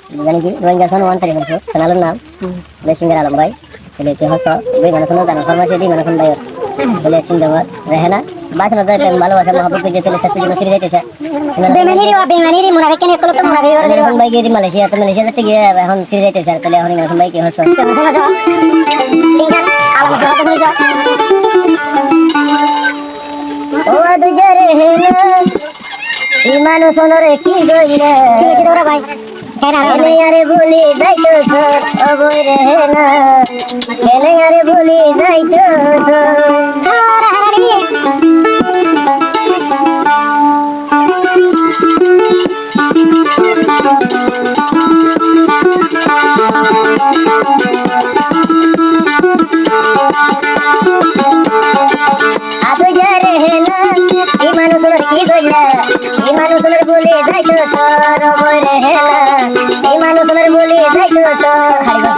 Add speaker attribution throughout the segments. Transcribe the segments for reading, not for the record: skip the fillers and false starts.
Speaker 1: জানি কি রোহিঙ্গা সন ওয়ান তারিখ বলছো সানালুর নাম জয়সিংহের আলম ভাই বলে কি হস দুই মানুষ জানা ফরমাইশে দি মানুষ ভাই বলে সিন্দাবাদ রেহানা বাসনা তো ভালোবাসা মহব্বত যে তেলে শেষ পর্যন্ত ফিরে যাইতেছে বেমানিরি মুরাবে কেন একলো তো মুরাবে ওরে এখন ভাই গিয়ে মালয়েশিয়া তো মালয়েশিয়াতে গিয়ে এখন ফিরে যাইতেছে তাহলে এখন মানুষ ভাই কি হস আলম সাথে বলে যা ও দুজরে হেনা ইমান সোনরে কি গইলে কি তোরা ভাই কেনে আরে বলি যাইতো সর অবই রে না কেনে আরে বলি যাইতো আতো যারে হেনা ইমান সোনরে কি গইলে ইমান সোনরে বলি যাইতো সর অবই রে না ইমান সোনরে বলি যাইতো সর হারিবা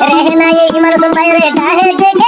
Speaker 1: रहना रे इमान सुन भाई रे डाहे